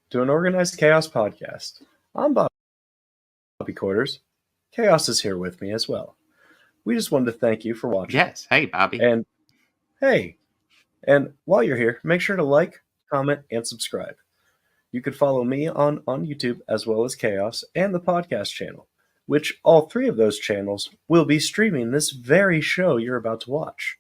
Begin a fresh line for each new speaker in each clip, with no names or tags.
to an Organized Chaos podcast. I'm Bobby Quarters. Chaos is here with me as well. We just wanted to thank you for watching.
Yes. Hey, Bobby.
And hey, and while you're here, make sure to like, comment, and subscribe. You can follow me on YouTube as well as Chaos and the podcast channel, which all three of those channels will be streaming this very show you're about to watch.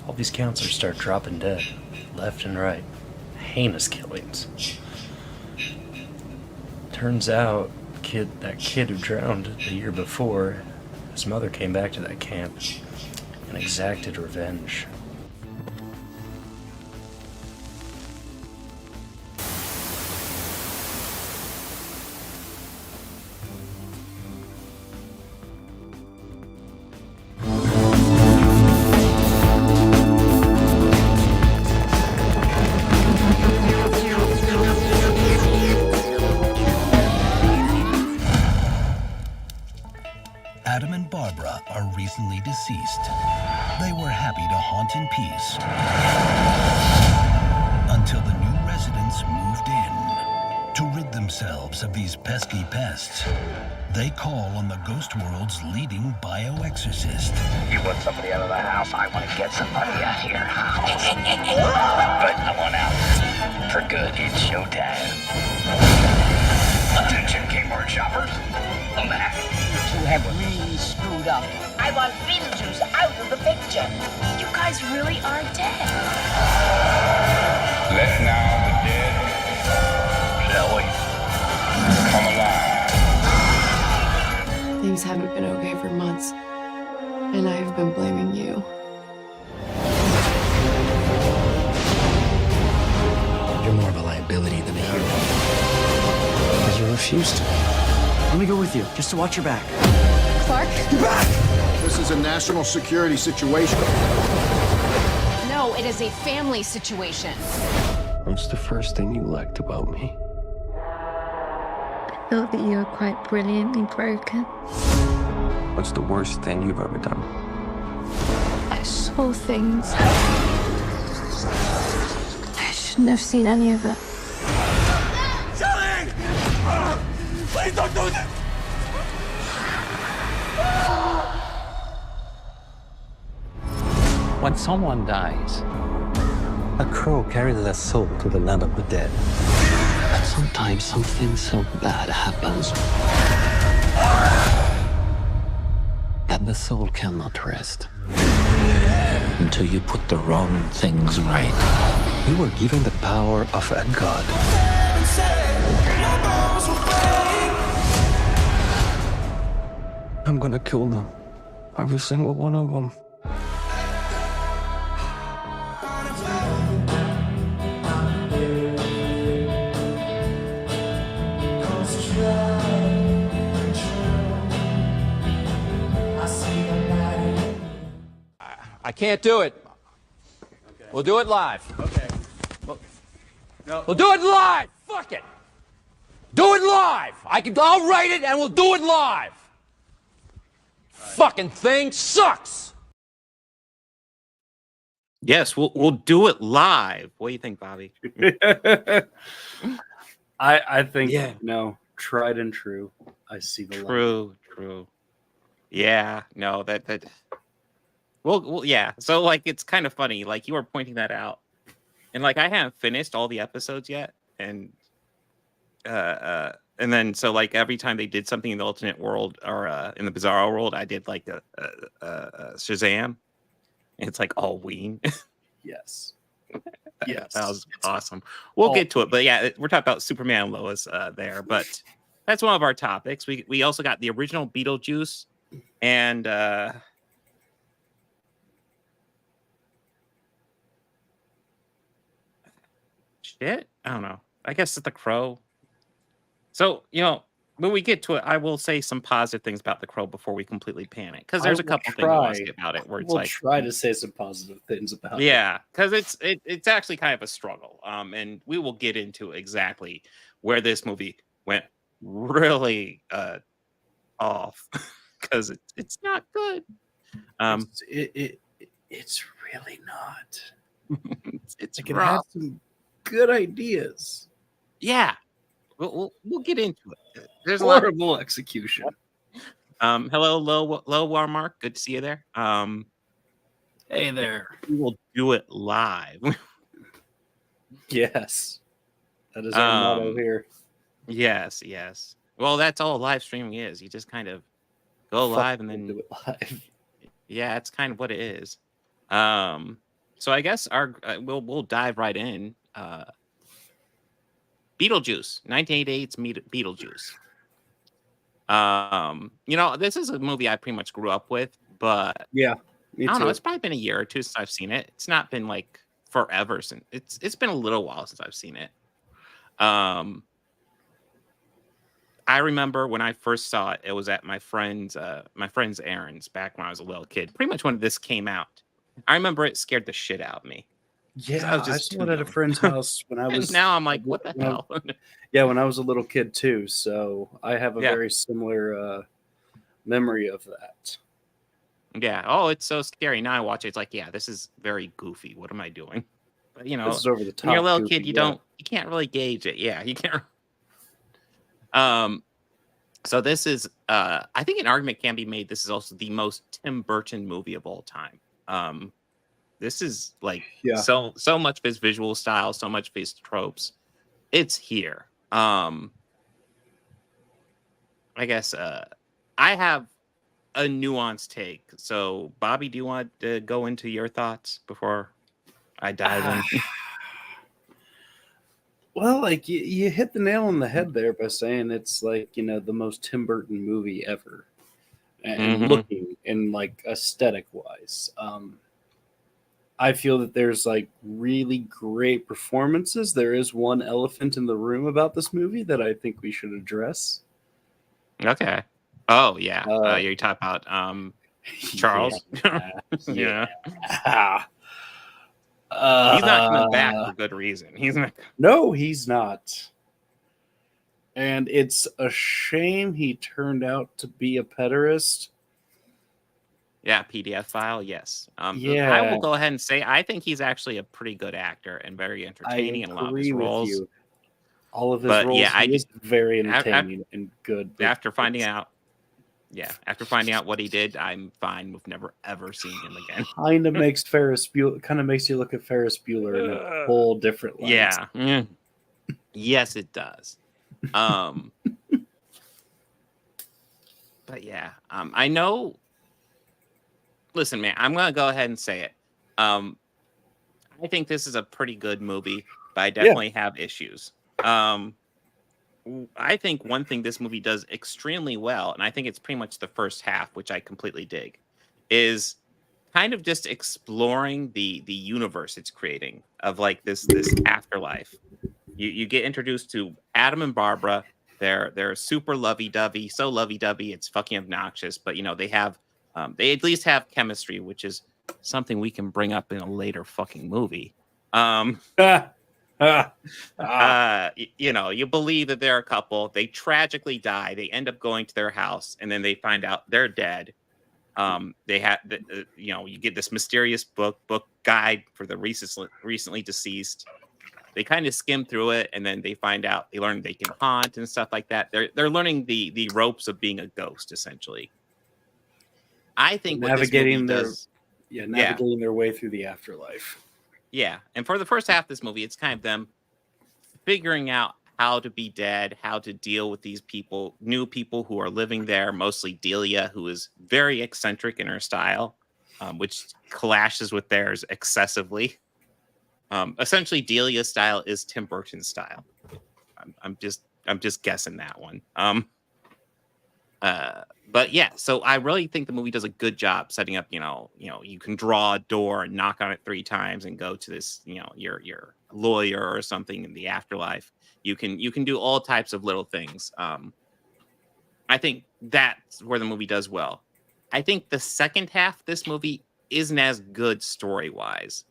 All these counselors start dropping dead, left and right. Heinous killings. Turns out, that kid who drowned the year before, his mother came back to that camp and exacted revenge.
Adam and Barbara are recently deceased. They were happy to haunt in peace until the new residents moved in. To rid themselves of these pesky pests, they call on the ghost world's leading bioexorcist.
You want somebody out of the house? I want to get somebody out here. Good, I want out. For good, it's showtime. Attention, Kmart shoppers. I'm back.
You have really screwed up.
I want Beetlejuice out of the picture. You guys really are dead.
Let now the dead, shall we, come alive.
Things haven't been okay for months, and I've been blaming you.
You're more of a liability than a hero. Because you refuse to. Let me go with you, just to watch your back.
Clark?
Get back! This is a national security situation.
No, it is a family situation.
What's the first thing you liked about me?
I thought that you were quite brilliantly broken.
What's the worst thing you've ever done?
I saw things. I shouldn't have seen any of it.
Shelly! Please don't do this!
When someone dies,
A crow carries their soul to the land of the dead. But sometimes something so bad happens that the soul cannot rest until you put the wrong things right. You were given the power of a god. I'm gonna kill them. Every single one of them.
I can't do it. Okay. We'll do it live.
Okay. No.
We'll do it live. Fuck it. Do it live. I'll write it and we'll do it live. Fucking thing sucks.
Yes, we'll do it live. What do you think, Bobby?
I think tried and true. I see the
true. Yeah, no, that. Well, yeah. So like, it's kind of funny. Like you were pointing that out, and like I haven't finished all the episodes yet, and then so like every time they did something in the alternate world or in the Bizarro world, I did like a Shazam. And it's like all Ween.
Yes.
Yes. That was awesome. We'll get to it, but yeah, we're talking about Superman and Lois there, but that's one of our topics. We also got the original Beetlejuice and shit. I don't know. I guess it's the Crow. So, you know, when we get to it, I will say some positive things about The Crow before we completely panic, because
I
there's a
will
couple things I want to
try.
say about it where
I
it's
will
like,
try to say some positive things about it.
yeah, because it's actually kind of a struggle. And we will get into exactly where this movie went really off because it's not good.
It's really not.
It's
Like, it
rough.
had some good ideas.
Yeah, we'll get into it. There's a lot.
Horrible execution.
Hello, low Watermark. Good to see you there.
Hey there.
We will do it live.
Yes. That is our motto here.
Yes. Well, that's all live streaming is. You just kind of go live and then
do it live.
Yeah, it's kind of what it is. So I guess we'll dive right in. Beetlejuice, 1988's Beetlejuice. This is a movie I pretty much grew up with, but
yeah,
I don't know. It's probably been a year or two since I've seen it. It's not been like forever since it's been a little while since I've seen it. I remember when I first saw it, it was at my friend's errands back when I was a little kid. Pretty much when this came out. I remember it scared the shit out of me.
Yeah,
I was
I
just
saw
too
it at a
young.
friend's house when I was.
And now I'm like, what the hell?
Yeah, when I was a little kid too. So I have a
Yeah.
very similar memory of that.
Yeah. Oh, it's so scary. Now I watch it. It's like, yeah, this is very goofy. What am I doing? But
This is over the top.
when you're a little
goofy,
kid, you
yeah.
can't really gauge it. Yeah, you can't. So this is I think an argument can be made. This is also the most Tim Burton movie of all time. This is like so much of his visual style, so much of his tropes. It's here. I guess I have a nuanced take. So, Bobby, do you want to go into your thoughts before I dive in?
Well, like you hit the nail on the head there by saying it's like, the most Tim Burton movie ever. And looking and like aesthetic wise. I feel that there's like really great performances. There is one elephant in the room about this movie that I think we should address.
Okay. Oh yeah. You're talking about Charles. Yeah. He's not coming back for good reason. He's not.
No, he's not. And it's a shame he turned out to be a pederast.
Yeah, PDF file. Yes.
Yeah.
I will go ahead and say I think he's actually a pretty good actor and very entertaining in a lot of his roles.
You. All of his roles,
yeah,
he is very entertaining and good.
After finding out what he did, I'm fine with never ever seeing him again.
Kind of makes you look at Ferris Bueller in a whole different light.
Yeah. Yes, it does. But yeah, I know. Listen, man, I'm gonna go ahead and say it. I think this is a pretty good movie, but I definitely have issues. I think one thing this movie does extremely well, and I think it's pretty much the first half, which I completely dig, is kind of just exploring the universe it's creating of like this afterlife. You get introduced to Adam and Barbara. They're super lovey-dovey, so lovey-dovey it's fucking obnoxious, but they have they at least have chemistry, which is something we can bring up in a later fucking movie. You believe that they're a couple. They tragically die. They end up going to their house, and then they find out they're dead. They have, you get this mysterious book guide for the recently deceased. They kind of skim through it, and then they learn they can haunt and stuff like that. They're learning the ropes of being a ghost, essentially. I think
navigating their way through the afterlife.
Yeah, and for the first half of this movie, it's kind of them figuring out how to be dead, how to deal with these new people who are living there, mostly Delia, who is very eccentric in her style, which clashes with theirs excessively. Essentially, Delia's style is Tim Burton's style. I'm just guessing that one. But yeah, so I really think the movie does a good job setting up, you can draw a door and knock on it 3 times and go to this, your lawyer or something in the afterlife. You can do all types of little things. I think that's where the movie does well. I think the second half of this movie isn't as good story-wise,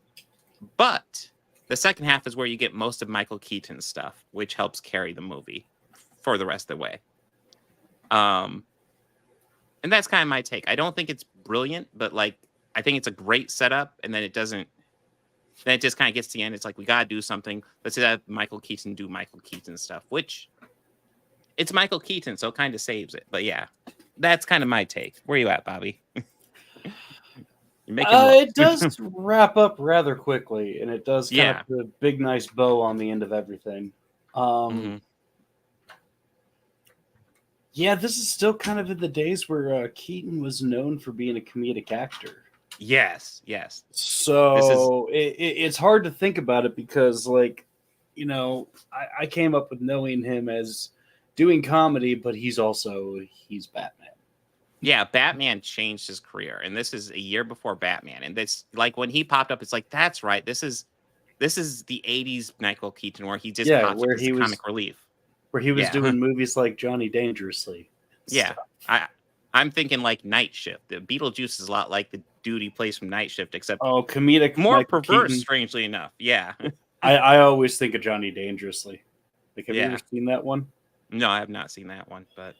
but the second half is where you get most of Michael Keaton's stuff, which helps carry the movie for the rest of the way. And that's kind of my take. I don't think it's brilliant, but like I think it's a great setup, and then it doesn't. Then it just kind of gets to the end. It's like we gotta do something. Let's have Michael Keaton do Michael Keaton stuff, which it's Michael Keaton, so it kind of saves it. But yeah, that's kind of my take. Where you at, Bobby?
It does wrap up rather quickly, and it does kind of put a big, nice bow on the end of everything. Yeah, this is still kind of in the days where Keaton was known for being a comedic actor.
Yes.
So it's hard to think about it because, like, you know, I came up with knowing him as doing comedy, but he's Batman.
Yeah, Batman changed his career, and this is a year before Batman. And this, like, when he popped up, it's like that's right. This is the '80s Michael Keaton, where he just popped up as comic relief,
where he was doing movies like Johnny Dangerously.
Yeah, I'm thinking like Night Shift. The Beetlejuice is a lot like the dude he plays from Night Shift, except
comedic,
more
Michael
perverse.
Keaton.
Strangely enough, yeah.
I always think of Johnny Dangerously. Like, have you ever seen that one?
No, I have not seen that one, but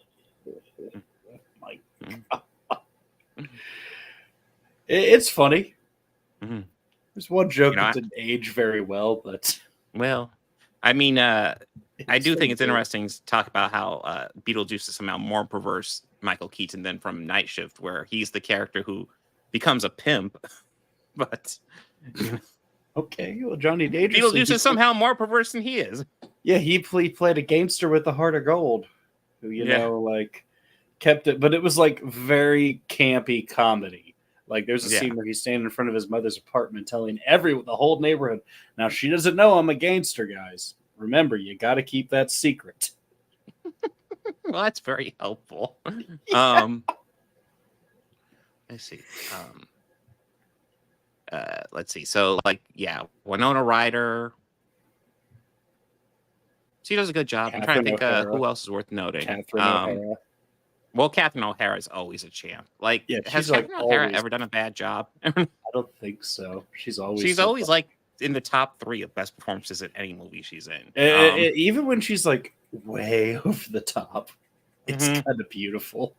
it's funny.
Mm-hmm.
There's one joke that didn't age very well, but
I mean, I do think it's interesting to talk about how Beetlejuice is somehow more perverse Michael Keaton than from Night Shift, where he's the character who becomes a pimp. But
okay, well, Johnny Dangerously,
Beetlejuice is somehow more perverse than he is.
Yeah, he played a gangster with a heart of gold, who know, like, kept it, but it was like very campy comedy. Like, there's a scene where he's standing in front of his mother's apartment telling the whole neighborhood, now she doesn't know I'm a gangster, guys. Remember, you got to keep that secret.
Well, that's very helpful. Let's see. Let's see. So, like, Winona Ryder. She does a good job. I'm trying to think who else is worth noting.
Catherine O'Hara.
Well, Catherine O'Hara is always a champ. Like, has Catherine O'Hara ever done a bad job?
I don't think so. She's always
like in the top 3 of best performances in any movie she's in.
Even when she's like way over the top, it's kind of beautiful.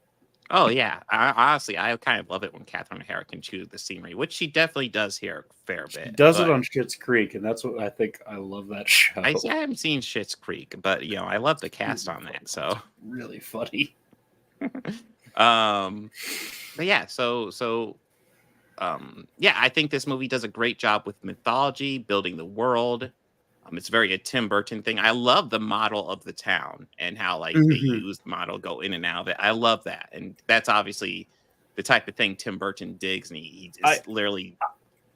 Oh yeah, honestly, I kind of love it when Catherine O'Hara can choose the scenery, which she definitely does here a fair bit.
She does it on Schitt's Creek, and that's what I think. I love that show.
I haven't seen Schitt's Creek, but I love the cast on that. So
it's really funny.
But yeah, I think this movie does a great job with mythology, building the world. It's very a Tim Burton thing. I love the model of the town and how they use the model, go in and out of it. I love that, and that's obviously the type of thing Tim Burton digs, and he just literally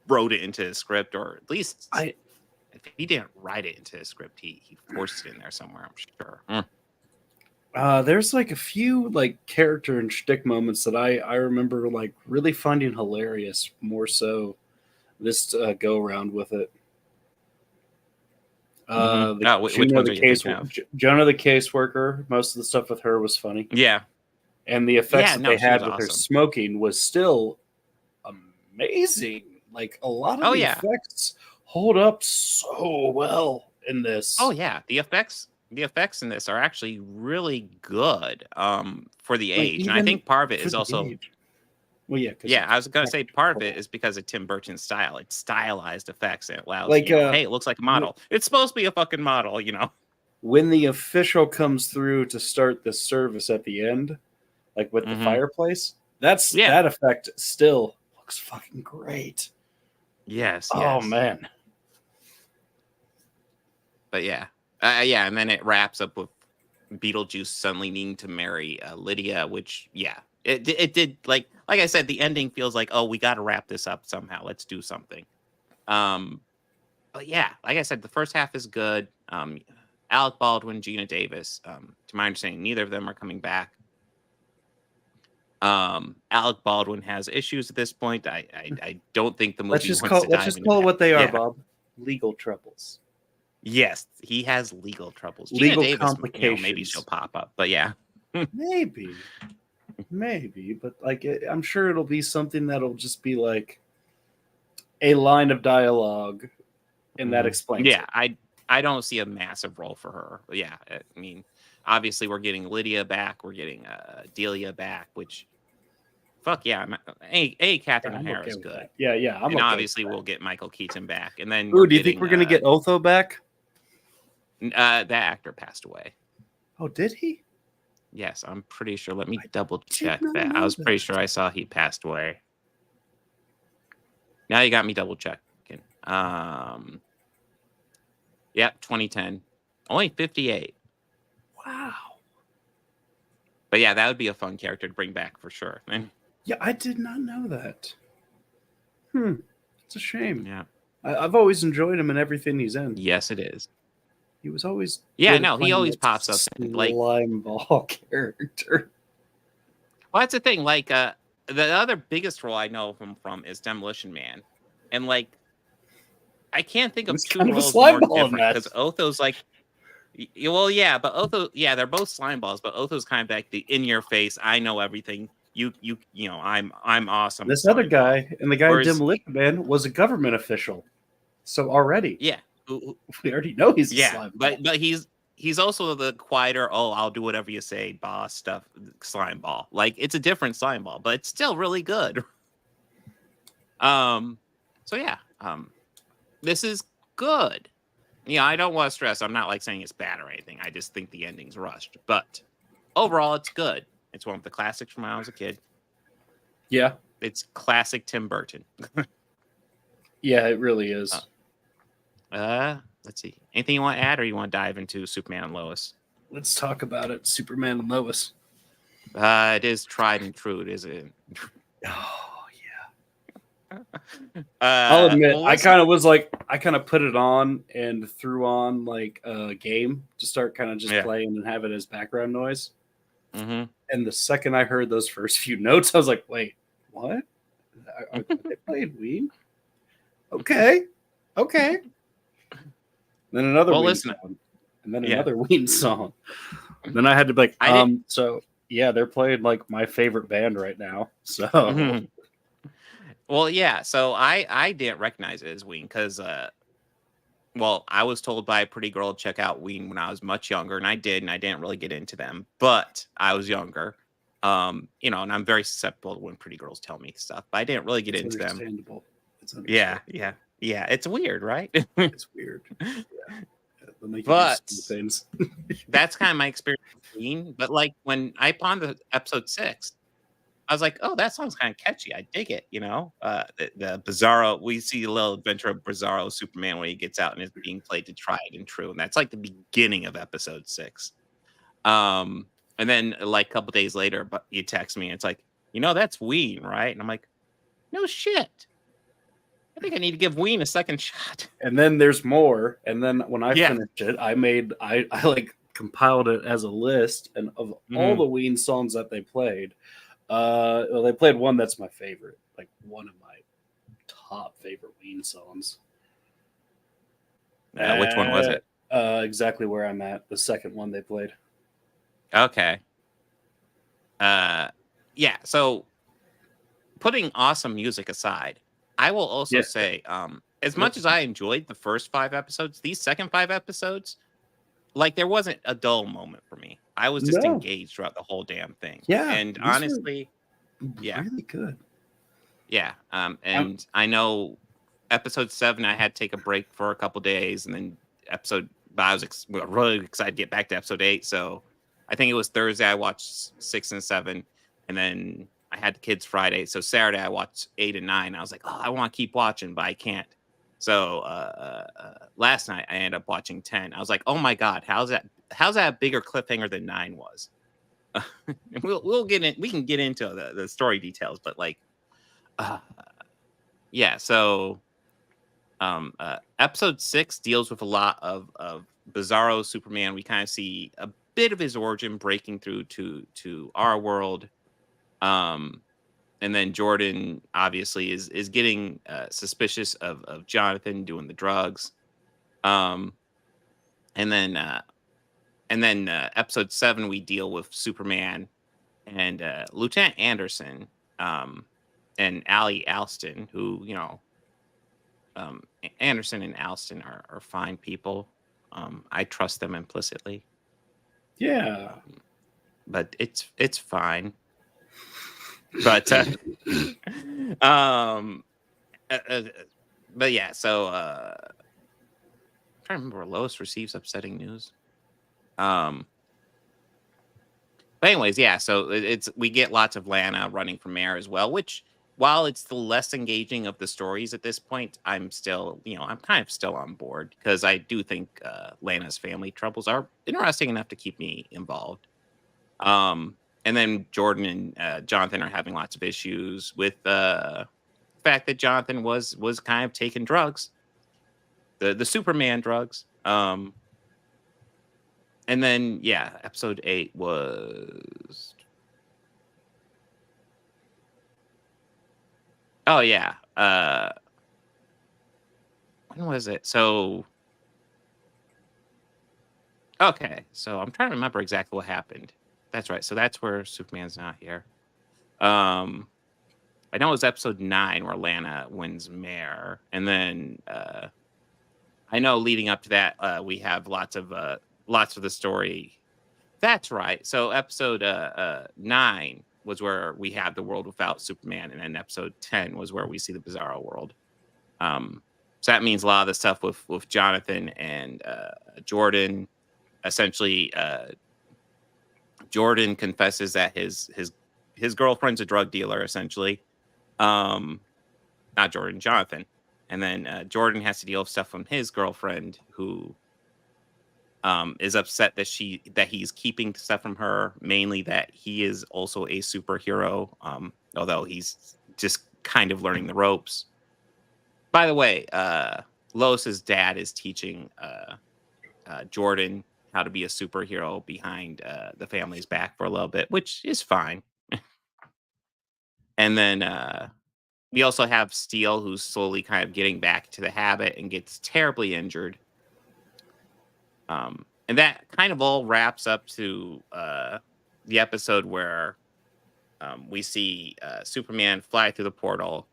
wrote it into his script, or at least if he didn't write it into his script, he forced it in there somewhere. I'm sure.
There's like a few like character and shtick moments that I remember like really finding hilarious, more so this go around with it. Jonah the caseworker, most of the stuff with her was funny.
Yeah.
And the effects that they had with her smoking was still amazing. Like, a lot of the effects hold up so well in this.
Oh yeah, the effects in this are actually really good for the age. And I think part of it is also
age. Well,
I was going to say part of it is because of Tim Burton's style. It's stylized effects, and it allows hey, it looks like a model. It's supposed to be a fucking model,
When the official comes through to start the service at the end, like with the fireplace, that effect still looks fucking great.
Yes.
Oh man.
But and then it wraps up with Beetlejuice suddenly needing to marry Lydia, which it did like I said, the ending feels like, oh, we got to wrap this up somehow. Let's do something. But yeah, like I said, the first half is good. Alec Baldwin, Gina Davis. To my understanding, neither of them are coming back. Alec Baldwin has issues at this point. I don't think the movie.
Let's just call it what they are, Bob. Legal troubles.
Yes, he has legal troubles.
Legal
Gina Davis,
complications.
Maybe she'll pop up, but yeah.
Maybe, but like I'm sure it'll be something that'll just be like a line of dialogue, and that explains
Yeah,
it.
I don't see a massive role for her. But yeah, I mean, obviously we're getting Lydia back, we're getting Delia back, which fuck yeah, Catherine
Yeah, I'm
O'Hara
okay
is
with
good,
that. Yeah, I'm
and
okay.
obviously we'll get Michael Keaton back, and then
Ooh,
we're
do you think
getting
we're gonna get Otho back?
that actor passed away.
Oh, did he?
Yes, I'm pretty sure. Let me double check
not
that. I
know
was pretty
that.
sure I saw he passed away. Now you got me double checking. Yep, 2010. Only 58.
Wow.
But yeah, that would be a fun character to bring back for sure.
Yeah, I did not know that. It's a shame.
Yeah.
I've always enjoyed him in everything he's in.
Yes, it is.
He was always
Yeah,
good at
no, he
playing
always
that
pops up like
slime ball character.
well, that's the thing. Like the other biggest role I know him from is Demolition Man. And like I can't think of
He's
two
kind of a
roles
slime
more
ball in
different
that.
because Otho's like well, yeah, but Otho, yeah, they're both slime balls, but Otho's kind of like the in your face, I know everything. You know, I'm awesome.
This other
slime ball.
guy, and the guy in
Whereas
Demolition Man, was a government official. So already,
yeah,
we already know he's a
yeah,
slime ball.
but he's also the quieter. Oh, I'll do whatever you say, boss stuff. Slime ball, like it's a different slime ball, but it's still really good. So yeah, this is good. Yeah, I don't want to stress. I'm not like saying it's bad or anything. I just think the ending's rushed, but overall, it's good. It's one of the classics from when I was a kid.
Yeah,
it's classic Tim Burton.
Yeah, it really is.
Let's see. Anything you want to add, or you want to dive into Superman and Lois?
Let's talk about it. Superman and Lois.
It is tried and true, is it?
Oh yeah. I'll admit,
well,
I kind of was like, I kind of put it on and threw on like a game to start kind of just playing and have it as background noise.
Mm-hmm.
And the second I heard those first few notes, I was like, wait, what? Are they playing Ween? Okay. Then another Ween song. And then another Ween song. Then I had to be like, so yeah, they're playing like my favorite band right now. So
well, yeah. So I didn't recognize it as Ween because well, I was told by a pretty girl to check out Ween when I was much younger, and I did, and I didn't really get into them, but I was younger. You know, and I'm very susceptible when pretty girls tell me stuff, but I didn't really get into them.
It's
yeah. It's weird, right?
It's weird. Yeah.
But that's kind of my experience with Ween. But like when I pawned the episode 6, I was like, oh, that song's kind of catchy. I dig it, you know. The Bizarro, we see a little adventure of Bizarro Superman when he gets out and is being played to Tried and True, and that's like the beginning of episode 6. And then like a couple days later, but you text me and it's like, you know, that's Ween, right? And I'm like, no shit. I think I need to give Ween a second shot.
And then there's more. And then when I finished it, I like compiled it as a list and of all the Ween songs that they played. Well, they played one that's my favorite, like one of my top favorite Ween songs.
Which one was it?
Exactly Where I'm At, the second one they played.
Okay. Yeah, so putting awesome music aside, I will also say, as much as I enjoyed the first 5 episodes, these second 5 episodes, like there wasn't a dull moment for me. I was just engaged throughout the whole damn thing.
Yeah.
And honestly,
really good.
Yeah. And I know episode 7, I had to take a break for a couple days, and then but I was really excited to get back to episode 8. So I think it was Thursday I watched 6 and 7, and then I had the kids Friday. So Saturday I watched 8 and 9. I was like, oh, I want to keep watching, but I can't. So last night I ended up watching 10. I was like, oh my God, how's that a bigger cliffhanger than 9 was? we'll get in. We can get into the story details, but like, yeah. So episode 6 deals with a lot of Bizarro Superman. We kind of see a bit of his origin breaking through to our world. And then Jordan obviously is getting suspicious of Jonathan doing the drugs. And then And then episode 7, we deal with Superman and Lieutenant Anderson and Allie Alston, who, Anderson and Alston are fine people. I trust them implicitly.
Yeah.
But it's fine. But but yeah, so I'm trying to remember where Lois receives upsetting news. But anyways, yeah, so we get lots of Lana running for mayor as well, which while it's the less engaging of the stories at this point, I'm still, I'm kind of still on board because I do think Lana's family troubles are interesting enough to keep me involved. And then Jordan and Jonathan are having lots of issues with the fact that Jonathan was kind of taking drugs, the Superman drugs. And then yeah, episode 8 was. Oh yeah. When was it? So okay, so I'm trying to remember exactly what happened. That's right. So that's where Superman's not here. I know it was episode 9 where Lana wins mayor, and then I know leading up to that we have lots of the story. That's right. So episode 9 was where we had the world without Superman, and then episode 10 was where we see the Bizarro world. So that means a lot of the stuff with Jonathan and Jordan. Essentially, Jordan confesses that his girlfriend's a drug dealer, essentially. Not Jordan, Jonathan. And then Jordan has to deal with stuff from his girlfriend, who is upset that he's keeping stuff from her, mainly that he is also a superhero, although he's just kind of learning the ropes. By the way, Lois's dad is teaching Jordan how to be a superhero behind the family's back for a little bit, which is fine. And then we also have Steel, who's slowly kind of getting back to the habit and gets terribly injured. And that kind of all wraps up to the episode where we see Superman fly through the portal.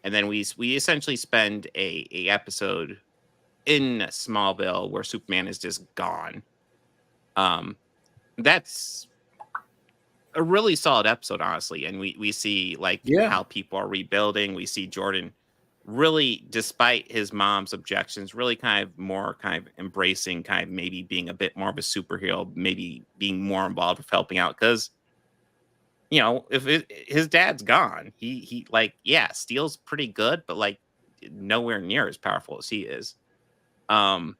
And then we essentially spend a episode in Smallville where Superman is just gone. That's a really solid episode, honestly. And we see how people are rebuilding. We see Jordan really, despite his mom's objections, really kind of embracing kind of maybe being a bit more of a superhero, maybe being more involved with helping out. Because, if his dad's gone, he Steel's pretty good, but nowhere near as powerful as he is. And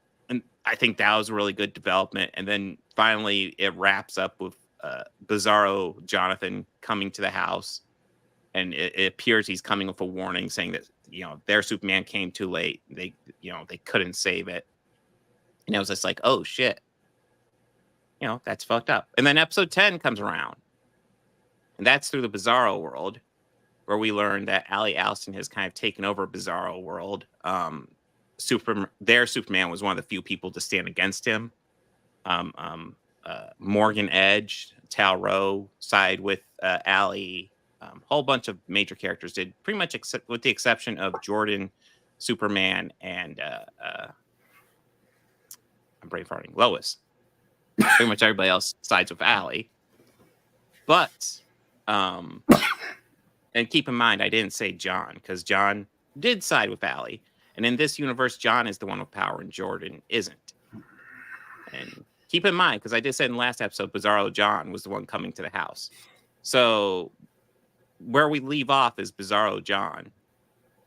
I think that was a really good development. And then finally it wraps up with Bizarro Jonathan coming to the house, and it appears he's coming with a warning saying that their Superman came too late. They couldn't save it. And I was just like, oh shit, that's fucked up. And then episode 10 comes around, and that's through the Bizarro world, where we learn that Allie Alston has kind of taken over Bizarro world. Their Superman was one of the few people to stand against him. Morgan Edge, Tal Rowe side with Allie. Whole bunch of major characters did, pretty much with the exception of Jordan, Superman, and I'm brain farting, Lois. Pretty much everybody else sides with Allie. But and keep in mind, I didn't say John, because John did side with Allie. And in this universe, John is the one with power and Jordan isn't. And keep in mind, because I did say in the last episode, Bizarro John was the one coming to the house. So where we leave off is Bizarro John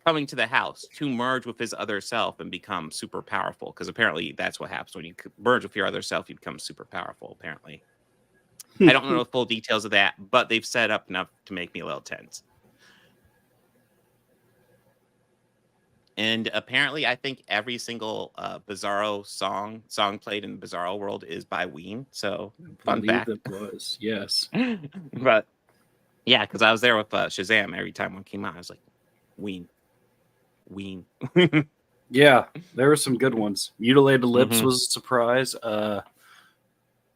coming to the house to merge with his other self and become super powerful. Because apparently that's what happens when you merge with your other self, you become super powerful, apparently. I don't know the full details of that, but they've set up enough to make me a little tense. And apparently, I think every single Bizarro song played in the Bizarro world is by Ween. So, fun fact.
It was, yes.
But, yeah, because I was there with Shazam every time one came out. I was like, Ween.
Yeah, there were some good ones. Mutilated Lips was a surprise.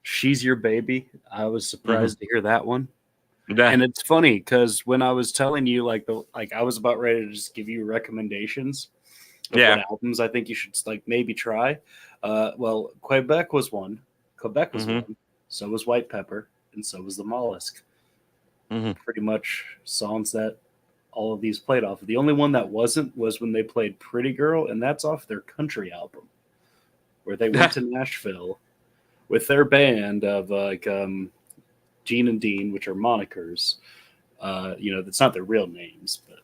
She's Your Baby. I was surprised to hear that one.
Yeah.
And it's funny because when I was telling you, like I was about ready to just give you recommendations of what albums I think you should like maybe try. Well, Quebec was one. Quebec was one. So was White Pepper, and so was the Mollusk. Pretty much songs that all of these played off. The only one that wasn't was when they played Pretty Girl, and that's off their country album, where they went to Nashville with their band of Gene and Dean, which are monikers. That's not their real names, but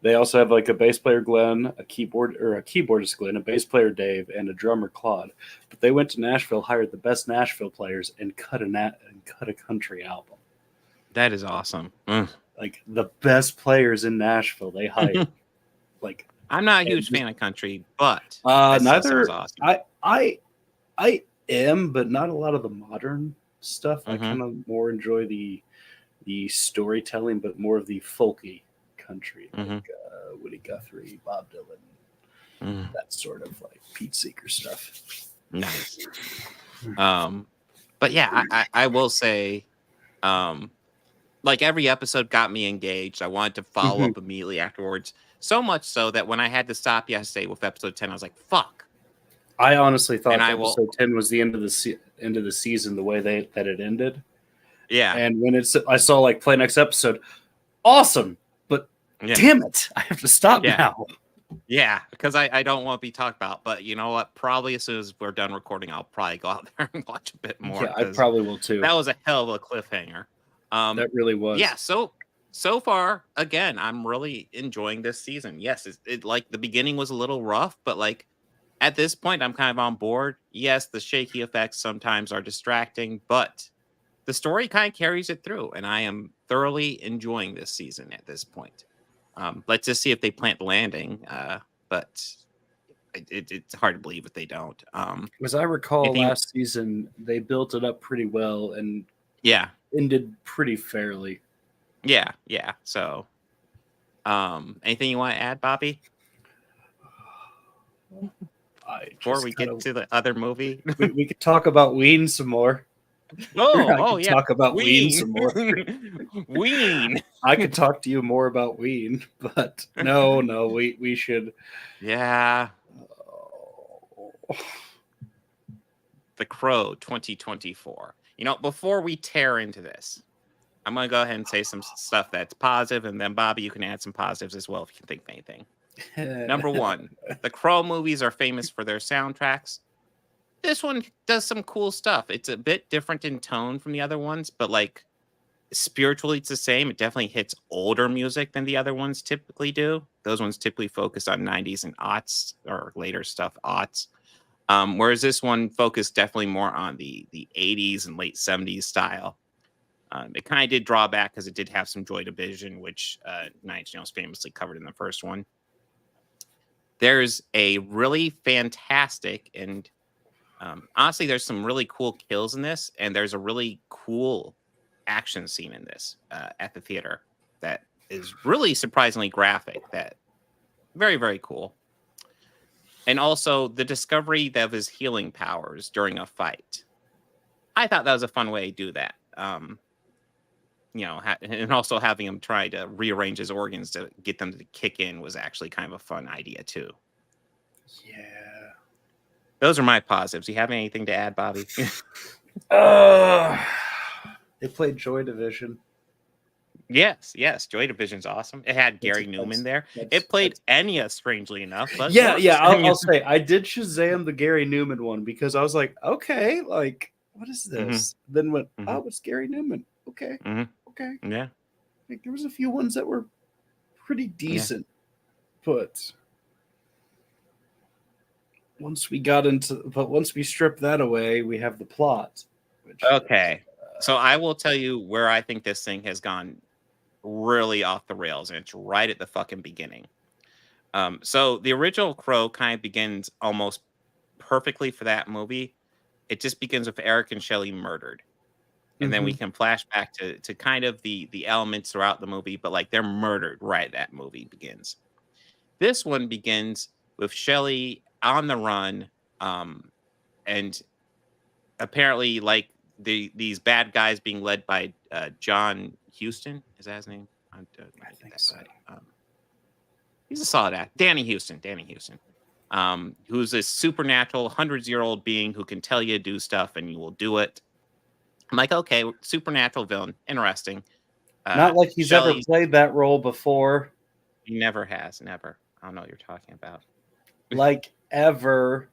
they also have like a bass player Glenn, a keyboardist Glenn, a bass player Dave, and a drummer Claude. But they went to Nashville, hired the best Nashville players, and cut a country album.
That is awesome.
Like the best players in Nashville, they hired. Like
I'm not a huge fan of country, but
neither.
Awesome.
I am, but not a lot of the modern stuff. I kind of more enjoy the storytelling, but more of the folky country, like Woody Guthrie, Bob Dylan, that sort of like Pete Seeger stuff.
Nice. But yeah, I will say, like every episode got me engaged. I wanted to follow up immediately afterwards. So much so that when I had to stop yesterday with episode 10, I was like, "Fuck."
I honestly thought episode 10 was the end of the season, the way that it ended.
Yeah.
And when I saw like play next episode, awesome, but damn it, I have to stop now.
Yeah, because I don't want to be talked about. But you know what? Probably as soon as we're done recording, I'll probably go out there and watch a bit more.
Yeah, I probably will too.
That was a hell of a cliffhanger.
That really was.
Yeah, so far, again, I'm really enjoying this season. Yes, it like the beginning was a little rough, but like at this point, I'm kind of on board. Yes, the shaky effects sometimes are distracting, but the story kind of carries it through, and I am thoroughly enjoying this season at this point. Let's just see if they plant the landing, but it's hard to believe if they don't.
As I recall, last season, they built it up pretty well and ended pretty fairly.
Yeah. So, anything you want to add, Bobby? Before we get to the other movie,
we could talk about Ween some more.
Yeah.
Talk about Ween some more.
Ween.
I could talk to you more about Ween, but no, we should.
Yeah. The Crow 2024. Before we tear into this, I'm going to go ahead and say some stuff that's positive, and then Bobby, you can add some positives as well if you can think of anything. Number one, the Crow movies are famous for their soundtracks. This one does some cool stuff. It's a bit different in tone from the other ones, but like spiritually it's the same. It definitely hits older music than the other ones typically do. Those ones typically focus on 90s and aughts or later stuff, aughts. Whereas this one focused definitely more on the 80s and late 70s style. It kind of did draw back because it did have some Joy Division, which Nine Inch Nails famously covered in the first one. There's a really fantastic and honestly, there's some really cool kills in this, and there's a really cool action scene in this at the theater that is really surprisingly graphic. That very, very cool. And also the discovery of his healing powers during a fight. I thought that was a fun way to do that. And also having him try to rearrange his organs to get them to kick in was actually kind of a fun idea too.
Yeah.
Those are my positives. You have anything to add, Bobby?
They played Joy Division.
Yes. Joy Division's awesome. It had Gary Newman there. It played Enya, strangely enough. But
I'll say I did Shazam the Gary Newman one because I was like, okay, like what is this? Then went, oh, it's Gary Newman. Okay, okay.
Yeah,
like, there was a few ones that were pretty decent, but once we strip that away, we have the plot.
Okay, so I will tell you where I think this thing has gone really off the rails, and it's right at the fucking beginning. So the original Crow kind of begins almost perfectly for that movie. It just begins with Eric and Shelley murdered. And then we can flash back to kind of the elements throughout the movie, but like they're murdered right that movie begins. This one begins with Shelley on the run, and apparently like these bad guys being led by John Huston. Is that his name? I think so. He's a solid actor. Danny Houston. Who's a supernatural 100-year-old being who can tell you to do stuff and you will do it. I'm like, okay, supernatural villain, interesting.
Not like he's ever played that role before.
He never has, never. I don't know what you're talking about.
Like ever.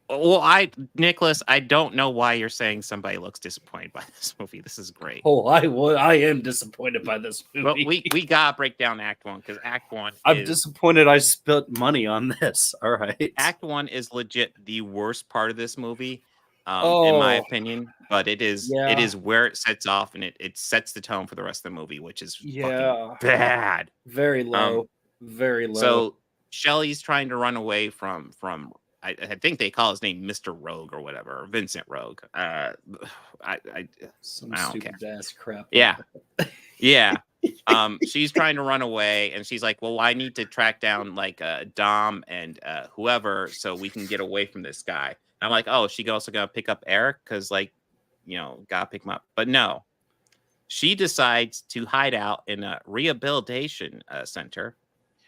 Well, Nicholas, I don't know why you're saying somebody looks disappointed by this movie. This is great.
Oh, I am disappointed by this movie.
Well, we gotta break down Act 1 because Act 1
I'm disappointed I spent money on this. All right.
Act 1 is legit the worst part of this movie, in my opinion. But it is where it sets off and it sets the tone for the rest of the movie, which is fucking bad.
Very low. Very low.
So Shelley's trying to run away from I think they call his name Mr. Rogue or whatever, or Vincent Rogue.
Some
I don't
stupid
care.
ass crap.
Yeah. Yeah. She's trying to run away and she's like, well, I need to track down like Dom and whoever so we can get away from this guy. And I'm like, oh, she also gonna pick up Eric because like, gotta pick him up. But no, she decides to hide out in a rehabilitation center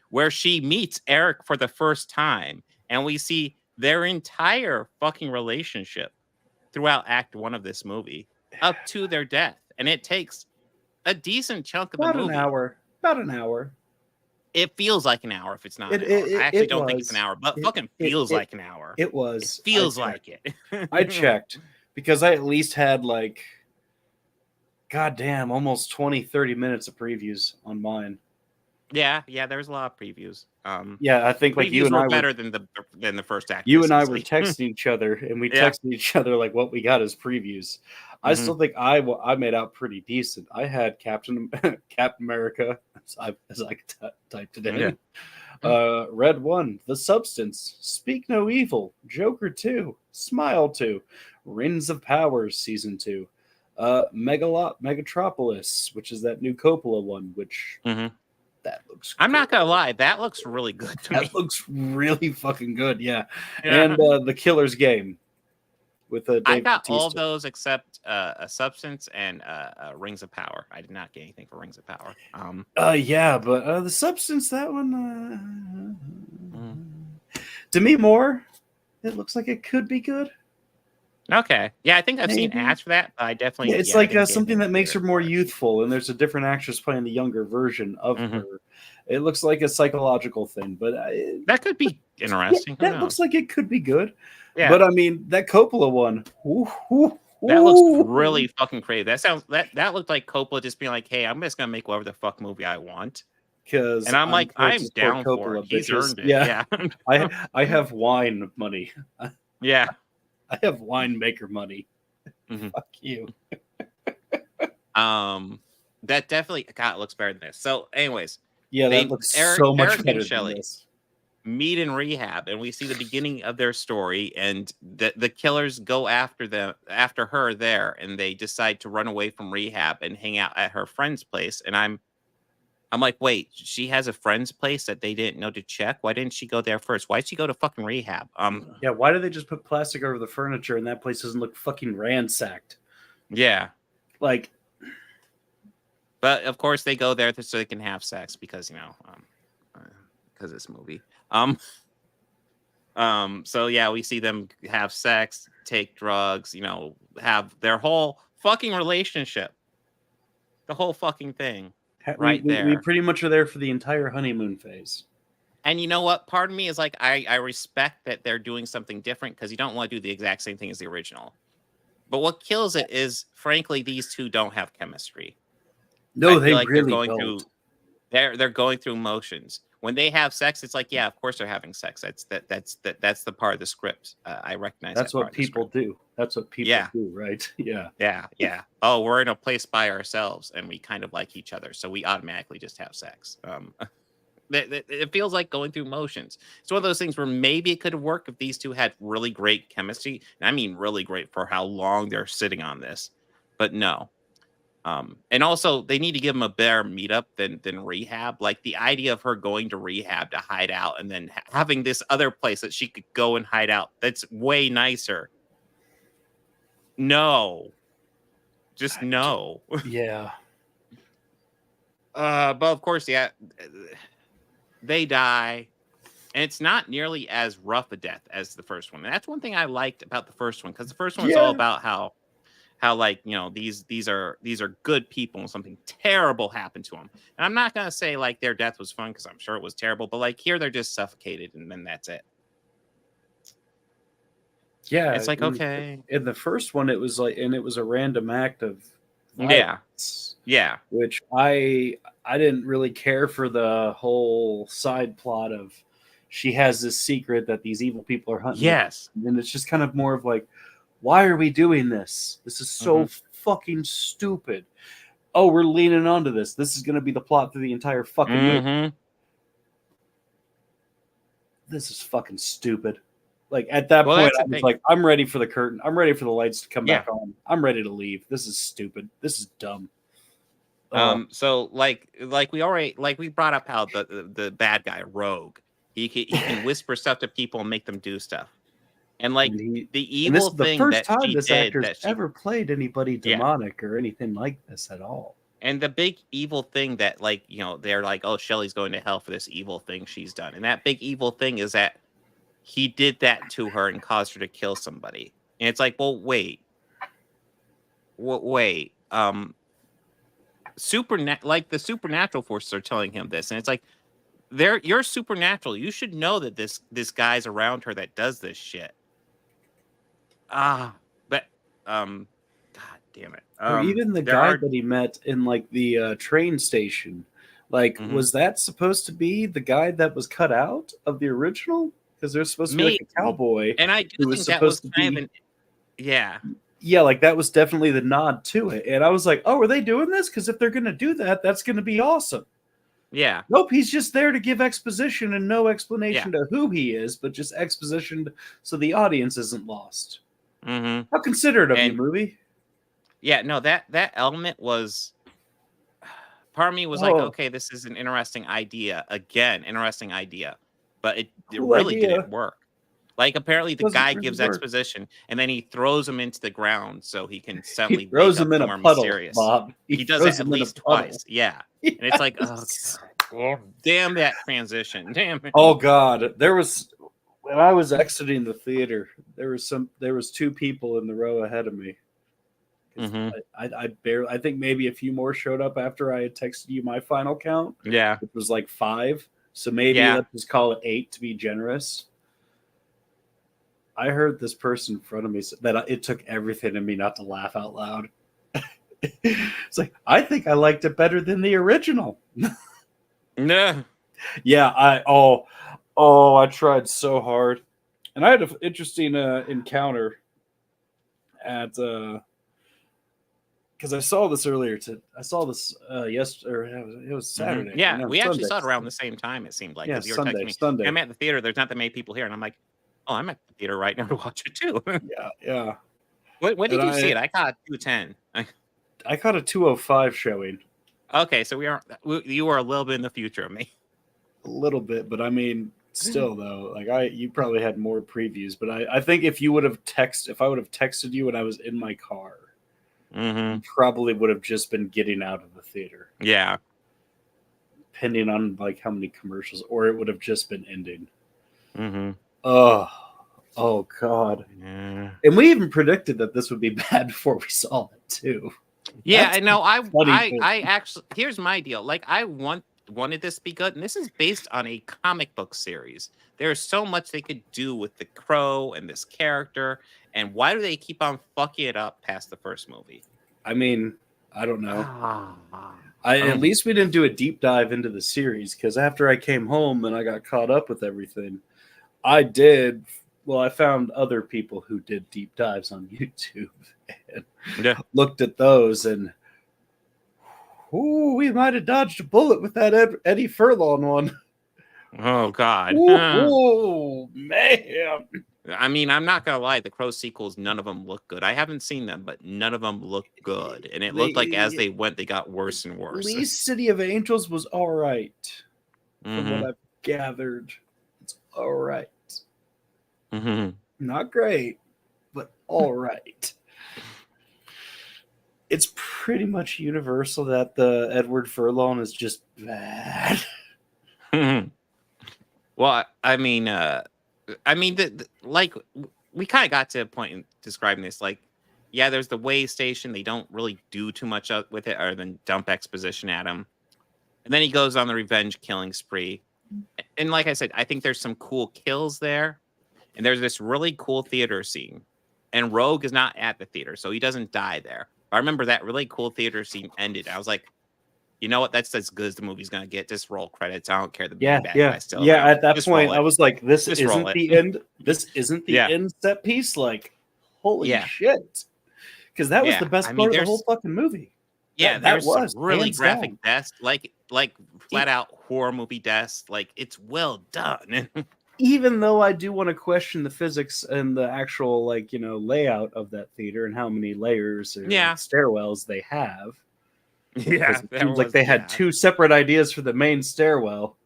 where she meets Eric for the first time. And we see their entire fucking relationship throughout Act 1 of this movie up to their death. And it takes a decent chunk of the movie.
About an hour.
It feels like an hour if it's not an hour. I actually don't think it's an hour, but fucking feels like an hour.
It was.
It feels like it.
I checked because I at least had like, goddamn, almost 20, 30 minutes of previews on mine.
Yeah, there's a lot of previews.
Yeah, I think like you and I
were better than the first act.
You and I were texting each other, and we texted each other like what we got as previews. I still think I made out pretty decent. I had Captain America as I typed it in. Yeah. Red 1, The Substance, Speak No Evil, Joker 2, Smile 2, Rings of Power Season 2, Megatropolis, which is that new Coppola one, which. That looks
I'm not gonna lie, that looks really good to me.
That looks really fucking good, yeah. And The Killer's Game with Dave
I got
Bautista.
all of those except A Substance and Rings of Power. I did not get anything for Rings of Power.
Yeah, but The Substance, that one Demi Moore, it looks like it could be good.
Okay. Yeah, I think I've seen ads for that. But I definitely.
Yeah, it's like something that makes her more youthful, and there's a different actress playing the younger version of her. It looks like a psychological thing, but
that could be interesting.
That looks like it could be good.
Yeah.
But I mean, that Coppola one.
That looks really fucking crazy. That looked like Coppola just being like, "Hey, I'm just gonna make whatever the fuck movie I want."
And
I'm like, I'm down for it. He's earned it. Yeah.
I have wine money.
Yeah.
I have winemaker money. Fuck you.
That definitely looks better than this. So, anyways,
that looks so much better than
Shelley
this.
Meet in rehab, and we see the beginning of their story, and the killers go after her there, and they decide to run away from rehab and hang out at her friend's place. And I'm like, wait, she has a friend's place that they didn't know to check? Why didn't she go there first? Why'd she go to fucking rehab?
Yeah, why did they just put plastic over the furniture and that place doesn't look fucking ransacked?
Yeah.
Like,
but of course they go there so they can have sex because, because it's a movie. So yeah, we see them have sex, take drugs, have their whole fucking relationship. The whole fucking thing. There.
We pretty much are there for the entire honeymoon phase.
And you know what? Part of me is like, I respect that they're doing something different because you don't want to do the exact same thing as the original. But what kills it is, frankly, these two don't have chemistry.
No, they really don't.
They're going through motions. When they have sex, it's like, yeah, of course they're having sex. That's the part of the script. I recognize
that's what people do. That's what people do, right?
Yeah. Oh, we're in a place by ourselves, and we kind of like each other, so we automatically just have sex. It feels like going through motions. It's one of those things where maybe it could have worked if these two had really great chemistry. And I mean, really great for how long they're sitting on this, but no. And also they need to give them a better meetup than rehab. Like the idea of her going to rehab to hide out and then having this other place that she could go and hide out. That's way nicer No. Just no.
Yeah.
But of course, yeah, they die. And it's not nearly as rough a death as the first one. And that's one thing I liked about the first one, because the first one was all about how like, you know, these are good people and something terrible happened to them. And I'm not gonna say like their death was fun, because I'm sure it was terrible, but like here they're just suffocated and then that's it.
Yeah,
It's like, okay.
In the first one, it was like, and it was a random act of
violence,
which I didn't really care for the whole side plot of she has this secret that these evil people are hunting.
Yes,
and it's just kind of more of like, why are we doing this? This is so fucking stupid. Oh, we're leaning onto this. This is going to be the plot through the entire fucking movie. This is fucking stupid. Like at that point, I was like, I'm ready for the curtain. I'm ready for the lights to come back on. I'm ready to leave. This is stupid. This is dumb.
So like we brought up how the bad guy Rogue, he can whisper stuff to people and make them do stuff. And like the evil thing
the first
that
time
she
this
did
actor's
that she
ever played anybody demonic or anything like this at all.
And the big evil thing that, like, you know, they're like, oh, Shelley's going to hell for this evil thing she's done. And that big evil thing is that he did that to her and caused her to kill somebody. And it's like, well, wait. Like the supernatural forces are telling him this. And it's like, you're supernatural. You should know that this guy's around her that does this shit. But God damn it.
Or even the guy that he met in like the train station, like was that supposed to be the guy that was cut out of the original? Because there's supposed to be like a cowboy,
and I do
who
think
was
that was
supposed
kind
to
of
yeah, like that was definitely the nod to it. And I was like, oh, are they doing this? Because if they're gonna do that, that's gonna be awesome.
Yeah.
Nope, he's just there to give exposition and no explanation to who he is, but just exposition so the audience isn't lost.
Mm-hmm.
How considerate of you, movie.
Yeah, no, that element was, part of me was like, okay, this is an interesting idea. Again, interesting idea. But it really didn't work. Like, apparently the guy gives exposition and then he throws him into the ground so he can suddenly
throws him in a puddle,
mysterious.
Bob.
He does it at least twice. Yeah. And it's like, oh, damn that transition. Damn it.
Oh God. There was, when I was exiting the theater, there was two people in the row ahead of me. I think maybe a few more showed up after I had texted you my final count.
Yeah.
It was like 5. So maybe let's just call it 8 to be generous. I heard this person in front of me say that it took everything in me not to laugh out loud. It's like, I think I liked it better than the original.
No.
Yeah, I tried so hard. And I had an interesting encounter at because I saw this earlier. Yesterday. It was Saturday.
Yeah,
no,
we
Sunday.
actually saw it around the same time. It seemed like,
Yeah,
you were texting me.
Sunday.
I'm at the theater. There's not that many people here, and I'm like, oh, I'm at the theater right now to watch it too.
Yeah.
When did you see it? I caught 2:10.
I caught a 2:05 showing.
Okay, so you were a little bit in the future of me.
A little bit, but I mean, still though, like you probably had more previews. But I think if I would have texted you when I was in my car, you probably would have just been getting out of the theater.
Yeah.
Depending on like how many commercials, or it would have just been ending. Oh God.
Yeah.
And we even predicted that this would be bad before we saw it too.
Yeah, I know. I actually, here's my deal. Like, I wanted this to be good, and this is based on a comic book series. There's so much they could do with the Crow and this character, and why do they keep on fucking it up past the first movie?
I mean, I don't know. At least we didn't do a deep dive into the series, because after I came home and I got caught up with everything, I found other people who did deep dives on YouTube and looked at those, and we might have dodged a bullet with that Eddie Furlong one.
Oh God.
Oh man.
I mean, I'm not gonna lie, the Crow sequels, none of them look good. I haven't seen them, but none of them look good. And it looked like as they went, they got worse and worse.
At least City of Angels was all right. From what I've gathered. It's all right. Not great, but all right. it's pretty much universal that the Edward Furlong is just bad.
Well, I mean, like we kind of got to a point in describing this. Like, yeah, there's the way station. They don't really do too much with it other than dump exposition at him. And then he goes on the revenge killing spree. And like I said, I think there's some cool kills there. And there's this really cool theater scene. And Rogue is not at the theater, so he doesn't die there. I remember that really cool theater scene ended. I was like, you know what? That's as good as the movie's gonna get. Just roll credits. I don't care. The bad guy still.
Yeah.
around.
At that
Just
point,
roll it.
I was like, "This
Just roll
isn't
it.
the end. This isn't the
Yeah.
end set piece." Like, holy
Yeah.
shit! Because that was
Yeah.
the best
I mean,
part of the
there's-
whole fucking movie.
Yeah,
that
there's some
was
really
hands
graphic
down.
deaths, like flat out horror movie deaths. Like it's well done.
Even though I do want to question the physics and the actual layout of that theater and how many layers or
Yeah.
stairwells they have.
Yeah,
It seems like they had two separate ideas for the main stairwell,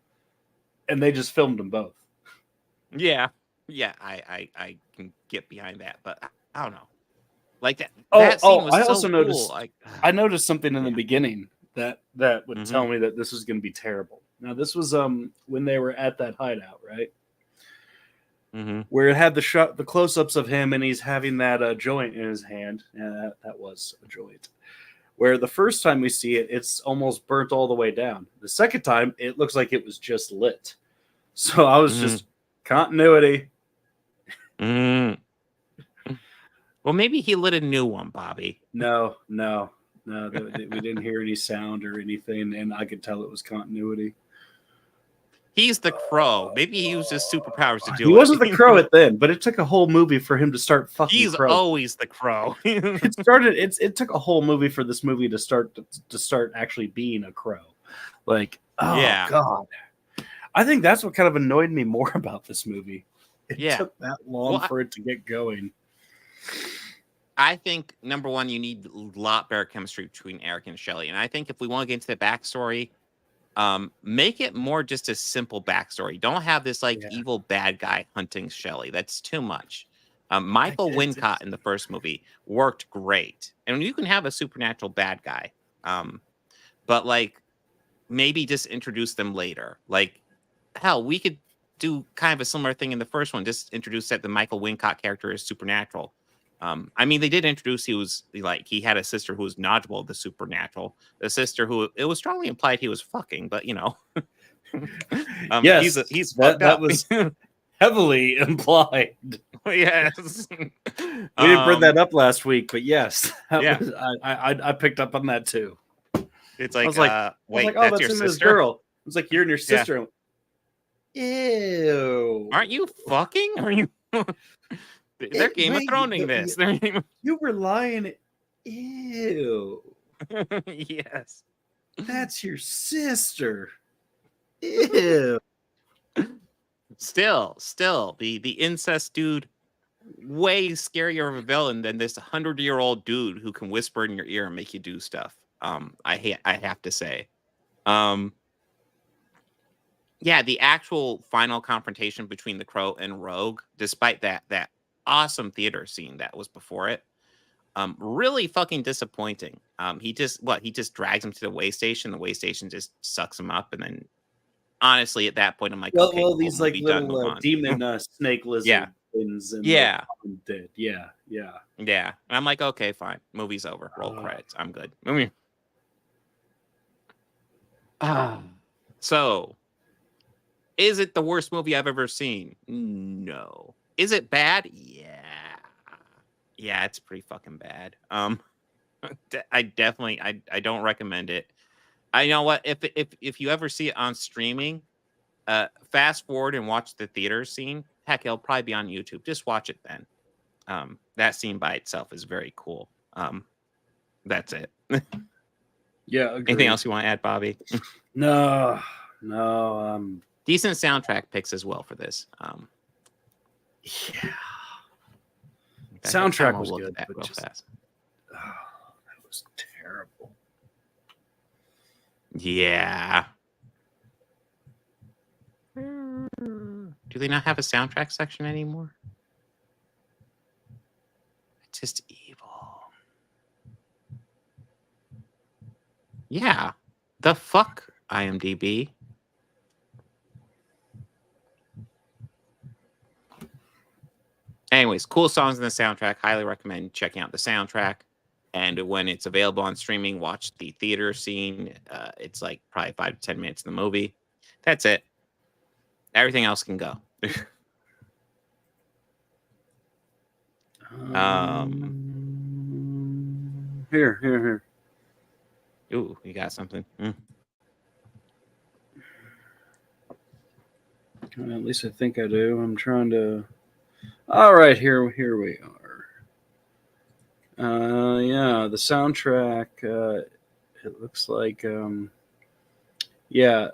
and they just filmed them both.
Yeah, I can get behind that, but I don't know. Like that.
Oh,
That scene was
I
so
also
cool.
noticed.
Like,
I noticed something in the beginning that would
Mhm.
tell me that this was going to be terrible. Now, this was when they were at that hideout, right? Where it had the close-ups of him, and he's having that joint in his hand. Yeah, that was a joint. Where the first time we see it, it's almost burnt all the way down. The second time, it looks like it was just lit. So I was just continuity.
Well, maybe he lit a new one, Bobby.
No, we didn't hear any sound or anything, and I could tell it was continuity.
He's the Crow. Maybe he used his superpowers to do it.
He wasn't the Crow at then, but it took a whole movie for him to start fucking.
He's
Crow.
always the Crow.
It took a whole movie for this movie to start actually being a Crow. Like, oh
Yeah.
god, I think that's what kind of annoyed me more about this movie. It
Yeah.
took that long
Well,
for it to get going.
I think number one, you need a lot better chemistry between Eric and Shelley, and I think if we want to get into the backstory, make it more just a simple backstory. Don't have this evil bad guy hunting Shelley. That's too much. Michael Wincott in the first movie worked great, and you can have a supernatural bad guy, but maybe just introduce them later. Like hell, we could do kind of a similar thing in the first one. Just introduce that the Michael Wincott character is supernatural. I mean, they did introduce he had a sister who was knowledgeable of the supernatural. The sister who it was strongly implied he was fucking, but
Yes,
he's fucked
that
up.
was heavily implied.
Yes,
We didn't bring that up last week, but yes,
Yeah.
I picked up on that too.
It's
I
like,
was like,
wait,
oh,
that's
that's
your
him and his
sister?
girl. It was like, you're and your sister. Ew.
Aren't you fucking? Are you? They're Game of
Wait,
Throning this. They're
You were lying. Ew.
yes.
That's your sister. Ew.
Still, the incest dude, way scarier of a villain than this 100-year-old dude who can whisper in your ear and make you do stuff. I have to say, yeah, the actual final confrontation between the Crow and Rogue, despite that awesome theater scene that was before it, really fucking disappointing. He just drags him to the way station. The way station just sucks him up, and then honestly, at that point, I'm like,
Well,
okay, cool,
these
movie done, move
little
on.
demon snake lizard
Yeah.
things. And
Yeah.
Did. Yeah.
Yeah, and I'm like, okay, fine, movie's over. Roll credits. I'm good. So, is it the worst movie I've ever seen? No. Is it bad? Yeah, it's pretty fucking bad. I definitely I don't recommend it. I know what, if you ever see it on streaming, fast forward and watch the theater scene. Heck, it'll probably be on YouTube. Just watch it then. That scene by itself is very cool. That's it.
Yeah.
Anything
agreed.
else you want to add, Bobby?
No.
Decent soundtrack picks as well for this.
Yeah.
In fact,
Soundtrack
I'll
was
look at
good,
that
but
real
just-
fast.
That was terrible.
Yeah. Do they not have a soundtrack section anymore? It's just evil. Yeah. The fuck, IMDb. Anyways, cool songs in the soundtrack. Highly recommend checking out the soundtrack. And when it's available on streaming, watch the theater scene. It's like probably 5 to 10 minutes in the movie. That's it. Everything else can go.
Here.
Ooh, you got something. Mm.
At least I think I do. I'm trying to. All right, here we are. Yeah, the soundtrack. It looks like. Yeah,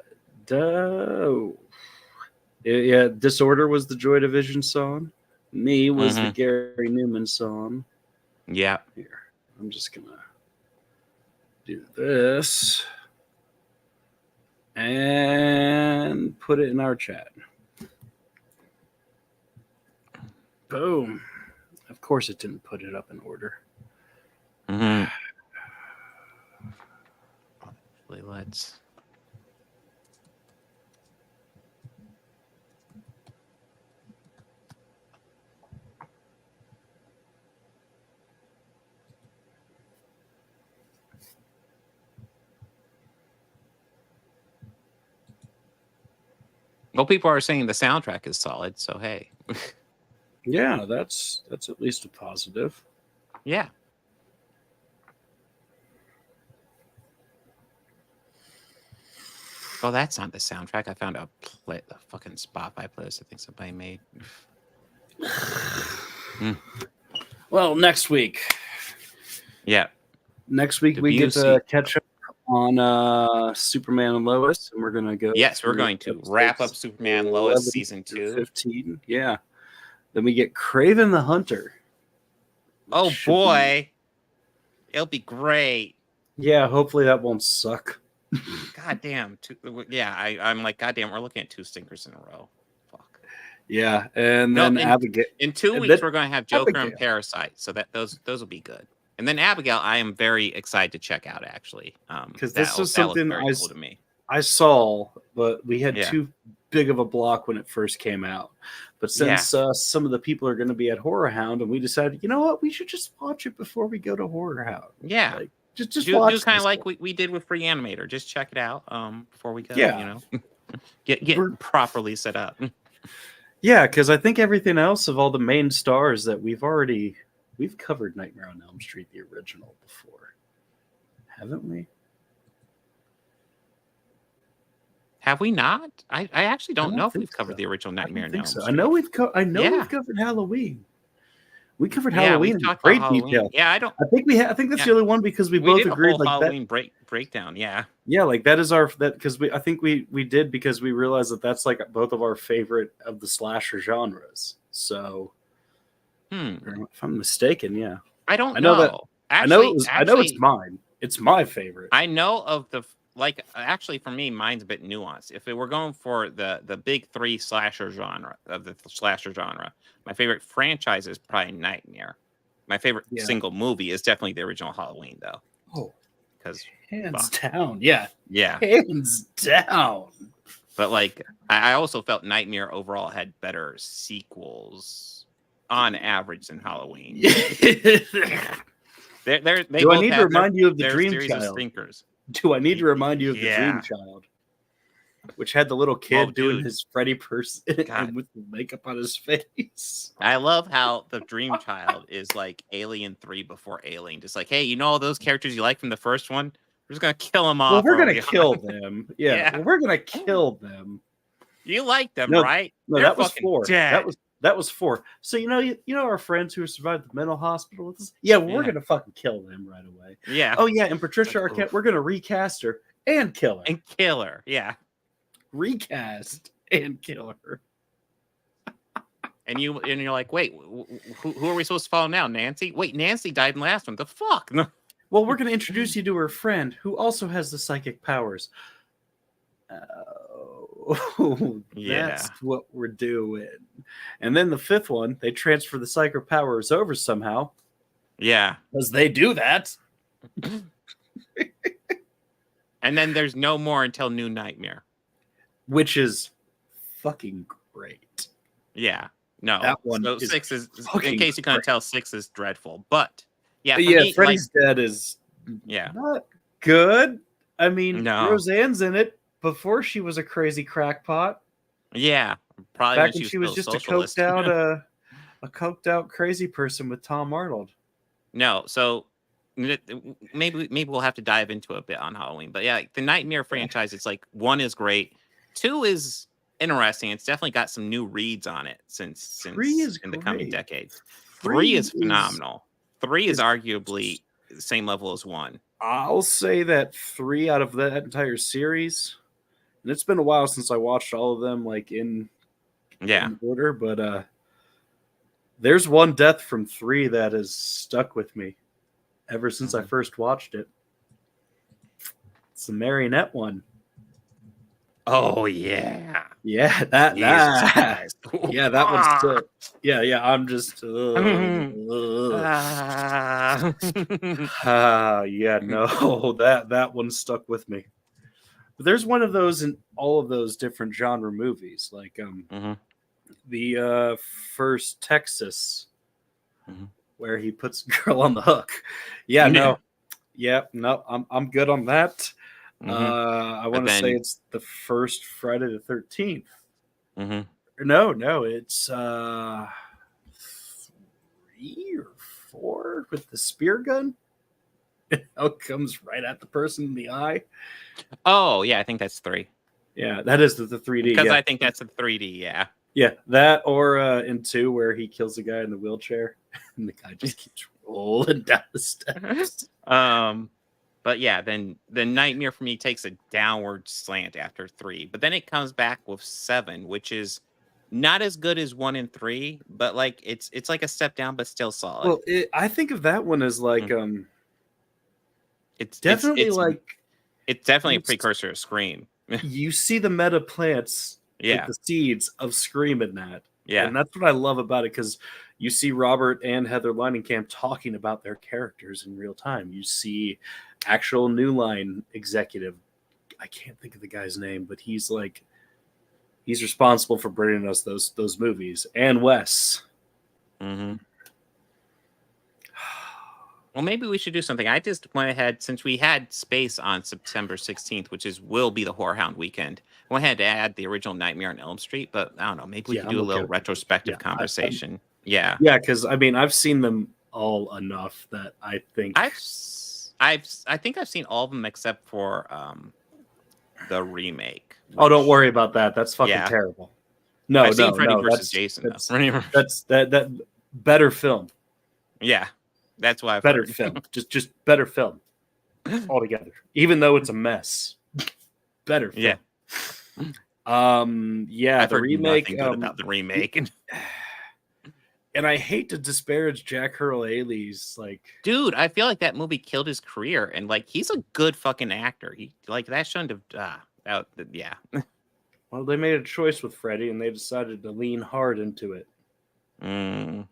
yeah. Disorder was the Joy Division song. Me was the Gary Newman song.
Yeah.
Here, I'm just gonna do this and put it in our chat. Boom. Of course it didn't put it up in order.
Let's. Well, people are saying the soundtrack is solid, so hey.
Yeah, that's at least a positive.
Yeah. Oh, that's not the soundtrack. I found a fucking Spotify playlist I think somebody made.
Well, next week.
Yeah.
Next week we get to catch up on Superman and Lois, and we're going to go.
Yes, we're going to wrap up Superman Lois season 2.
15. Yeah. Then we get Kraven the Hunter.
Oh, boy. It'll be great.
Yeah, hopefully that won't suck.
God damn. I'm like, God damn, we're looking at 2 stinkers in a row. Fuck.
Yeah, and then Abigail.
In 2 weeks, we're going to have Joker and Parasite, so that those will be good. And then Abigail, I am very excited to check out, actually.
Because this was something
cool to me.
I saw, but we had too big of a block when it first came out. But since some of the people are going to be at Horror Hound, and we decided, you know what, we should just watch it before we go to Horror Hound.
Yeah.
Like, just watch.
Do kind of like we did with Free Animator. Just check it out before we go.
Yeah.
You know, get properly set up.
Yeah, because I think everything else of all the main stars that we've covered Nightmare on Elm Street, the original, before, haven't we?
Have we not? I actually don't know if we've covered the original Nightmare on Elm Street.
I know we've covered Halloween. We covered Halloween in great detail.
Yeah, I
think that's the only one because we both agreed like
Halloween breakdown. Yeah.
Yeah, like that is because I think we did because we realized that that's like both of our favorite of the slasher genres. So, if I'm mistaken, yeah.
I don't know.
I know it's mine. It's my favorite.
I know of actually for me, mine's a bit nuanced. If we're going for the big 3 slasher genre, my favorite franchise is probably Nightmare. My favorite single movie is definitely the original Halloween, though.
Oh,
because
hands down, yeah, hands down.
But like, I also felt Nightmare overall had better sequels on average than Halloween.
Do I need to remind you of the Dream Child? Do I need to remind you of the Dream Child? Which had the little kid doing his Freddy person with makeup on his face.
I love how the Dream Child is like Alien 3 before Alien. Just like, hey, you know all those characters you like from the first one? We're just going to kill them off.
Well, we're going to kill them. Yeah. Well, we're going to kill them.
You like them, right?
No, that was 4. Dead. That was 4. So, you know our friends who survived the mental hospital with us? Yeah, we're going to fucking kill them right away.
Yeah.
Oh, yeah, and Patricia Arquette, we're going to recast her and kill her.
And kill her, yeah.
Recast and kill her.
And you're like, wait, who are we supposed to follow now? Nancy? Wait, Nancy died in the last one. The fuck? No.
Well, we're going to introduce you to her friend who also has the psychic powers. That's what we're doing. And then the 5th one, they transfer the psychic powers over somehow.
Yeah.
Because they do that.
And then there's no more until New Nightmare,
which is fucking great.
Yeah, no.
That one
So
is
6 is, in
fucking
case you couldn't
great.
tell, 6 is dreadful. But yeah, for
Yeah,
me,
Freddy's Dead is not good. I mean,
No.
Roseanne's in it before she was a crazy crackpot.
Yeah, probably
Back
when
when she was
still
just
socialist.
a coked out crazy person with Tom Arnold.
No, so maybe we'll have to dive into a bit on Halloween. But yeah, the Nightmare franchise, it's like 1 is great, 2 is interesting. It's definitely got some new reads on it since
3 is
in the coming
great.
decade.
3
3 is phenomenal. 3 is arguably the same level as 1.
I'll say that 3 out of that entire series, and it's been a while since I watched all of them like in order, but there's one death from 3 that has stuck with me ever since I first watched it. It's the marionette one.
Oh yeah.
Yeah, that yeah, that one's still yeah, I'm just yeah, no, that one stuck with me. But there's one of those in all of those different genre movies, like the first Texas, where he puts a girl on the hook. Yeah, no, I'm good on that. I want to say it's the first Friday the 13th. No, it's 3 or 4 with the spear gun. It comes right at the person in the eye.
Oh yeah, I think that's 3.
Yeah, that is the 3D.
Because
yeah.
I think that's the 3D. Yeah.
Yeah, that or in 2 where he kills the guy in the wheelchair and the guy just keeps rolling down the steps.
But yeah, then the Nightmare for me takes a downward slant after 3, but then it comes back with 7, which is not as good as 1 and 3, but like it's like a step down, but still solid.
Well, I think of that one as like it's definitely
it's definitely a precursor to Scream.
You see the meta plants,
Yeah,
the seeds of Scream in that.
Yeah,
and that's what I love about it, because you see Robert and Heather Langenkamp talking about their characters in real time. You see actual New Line executive, I can't think of the guy's name, but he's responsible for bringing us those movies, and Wes.
Well, maybe we should do something. I just went ahead, since we had space on September 16th, which will be the Whorehound weekend. I went ahead to add the original Nightmare on Elm Street, but I don't know. Maybe we could do a little retrospective conversation. Yeah,
because I mean, I've seen them all enough that I think
I think I've seen all of them except for the remake.
Oh, don't worry about that. That's fucking terrible. No,
I've seen Freddy versus Jason.
That's better film.
Yeah. That's why
better film. Just better film altogether. Even though it's a mess. Better film.
Yeah.
The remake.
Nothing good about the remake.
And I hate to disparage Jack Hurl Haley's
dude, I feel like that movie killed his career, and like he's a good fucking actor. He that shouldn't have yeah.
Well, they made a choice with Freddy and they decided to lean hard into it. And